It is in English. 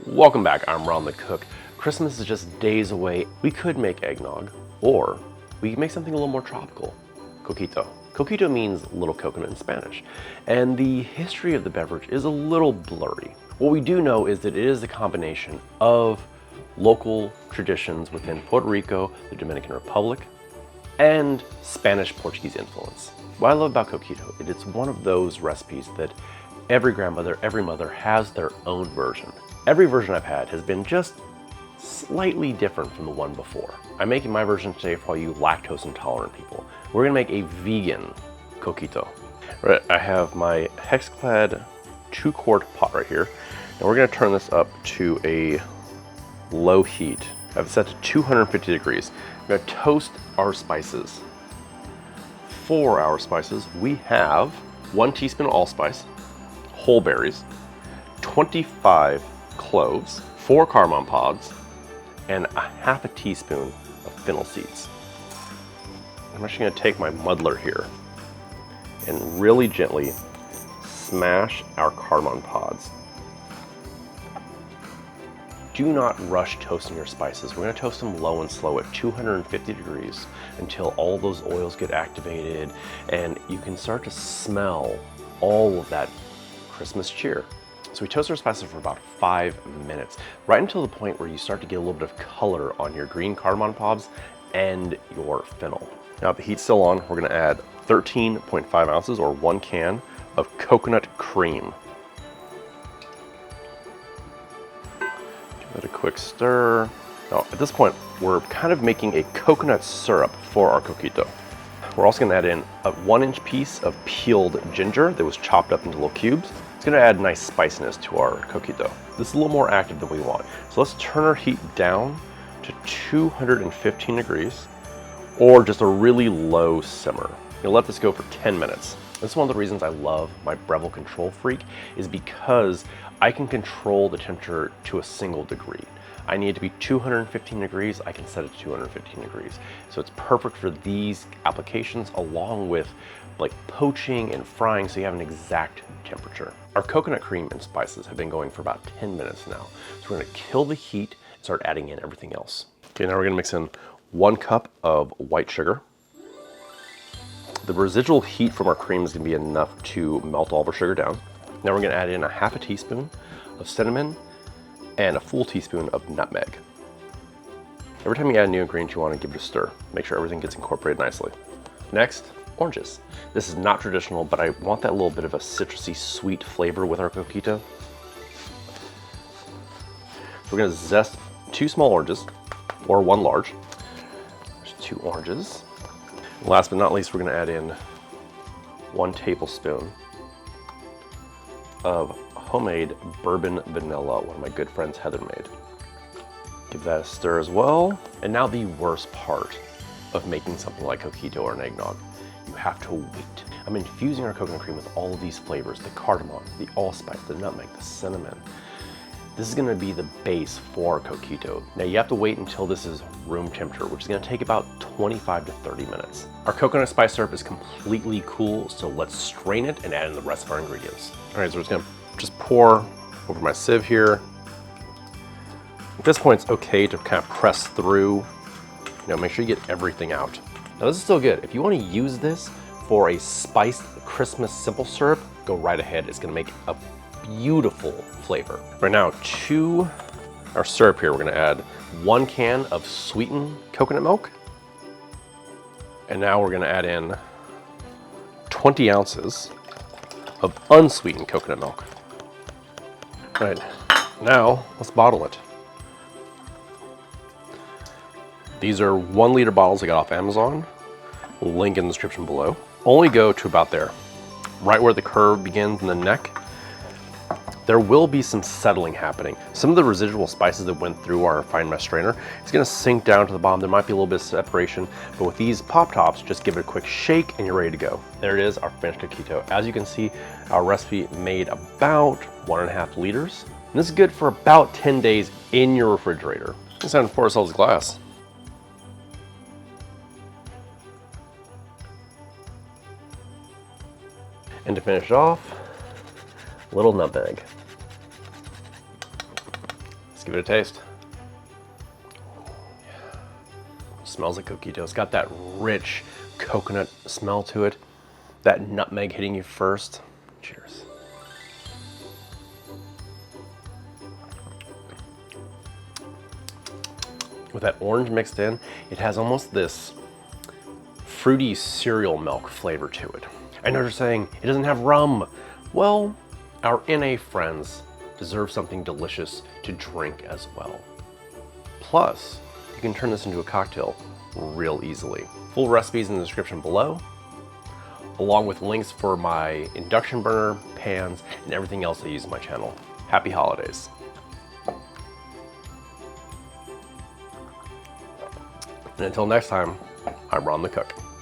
Welcome back, I'm Ron the Cook. Christmas is just days away. We could make eggnog, or we could make something a little more tropical, Coquito. Coquito means little coconut in Spanish, and the history of the beverage is a little blurry. What we do know is that it is a combination of local traditions within Puerto Rico, the Dominican Republic, and Spanish Portuguese influence. What I love about Coquito, it's one of those recipes that every grandmother, every mother has their own version. Every version I've had has been just slightly different from the one before. I'm making my version today for all you lactose intolerant people. We're gonna make a vegan Coquito. Right, I have my Hexclad 2-quart pot right here, and we're gonna turn this up to a low heat. I have it set to 250 degrees. I'm gonna toast our spices. For our spices, we have 1 teaspoon of allspice, whole berries, 25 cloves, 4 cardamom pods, and a half a teaspoon of fennel seeds. I'm actually going to take my muddler here and really gently smash our cardamom pods. Do not rush toasting your spices. We're going to toast them low and slow at 250 degrees until all those oils get activated and you can start to smell all of that Christmas cheer. So we toast our spices for about 5 minutes, right until the point where you start to get a little bit of color on your green cardamom pods and your fennel. Now the heat's still on, we're gonna add 13.5 ounces or 1 can of coconut cream. Give that a quick stir. Now at this point, we're kind of making a coconut syrup for our Coquito. We're also gonna add in a 1-inch piece of peeled ginger that was chopped up into little cubes. It's gonna add nice spiciness to our Coquito. This is a little more active than we want. So let's turn our heat down to 215 degrees or just a really low simmer. You'll let this go for 10 minutes. This is one of the reasons I love my Breville Control Freak is because I can control the temperature to a single degree. I need it to be 215 degrees, I can set it to 215 degrees. So it's perfect for these applications along with like poaching and frying so you have an exact temperature. Our coconut cream and spices have been going for about 10 minutes now. So we're gonna kill the heat and start adding in everything else. Okay, now we're gonna mix in 1 cup of white sugar. The residual heat from our cream is gonna be enough to melt all of our sugar down. Now we're gonna add in a half a teaspoon of cinnamon and a full teaspoon of nutmeg. Every time you add a new ingredient, you wanna give it a stir. Make sure everything gets incorporated nicely. Next, oranges. This is not traditional, but I want that little bit of a citrusy sweet flavor with our Coquito. We're gonna zest 2 small oranges, or 1 large. There's 2 oranges. Last but not least, we're gonna add in 1 tablespoon of homemade bourbon vanilla, one of my good friends Heather made. Give that a stir as well. And now the worst part of making something like Coquito or an eggnog. You have to wait. I'm infusing our coconut cream with all of these flavors, the cardamom, the allspice, the nutmeg, the cinnamon. This is gonna be the base for our Coquito. Now you have to wait until this is room temperature, which is gonna take about 25 to 30 minutes. Our coconut spice syrup is completely cool, so let's strain it and add in the rest of our ingredients. All right, so we're just gonna pour over my sieve here. At this point, it's okay to kind of press through. Make sure you get everything out. Now this is still good. If you want to use this for a spiced Christmas simple syrup, go right ahead. It's gonna make a beautiful flavor. Right now, to our syrup here, we're gonna add 1 can of sweetened coconut milk. And now we're gonna add in 20 ounces of unsweetened coconut milk. All right, now let's bottle it. These are 1-liter bottles I got off Amazon. Link in the description below. Only go to about there, right where the curve begins in the neck. There will be some settling happening. Some of the residual spices that went through our fine mesh strainer, it's gonna sink down to the bottom. There might be a little bit of separation, but with these pop tops, just give it a quick shake and you're ready to go. There it is, our finished Coquito. As you can see, our recipe made about 1.5 liters. And this is good for about 10 days in your refrigerator. It's time to pour ourselves a glass. And to finish off, a little nutmeg. Let's give it a taste. Smells like Coquito. It's got that rich coconut smell to it. That nutmeg hitting you first. Cheers. With that orange mixed in, it has almost this fruity cereal milk flavor to it. I know you're saying it doesn't have rum. Well, our NA friends deserve something delicious to drink as well. Plus, you can turn this into a cocktail real easily. Full recipes in the description below, along with links for my induction burner, pans, and everything else I use on my channel. Happy holidays. And until next time, I'm Ron the Cook.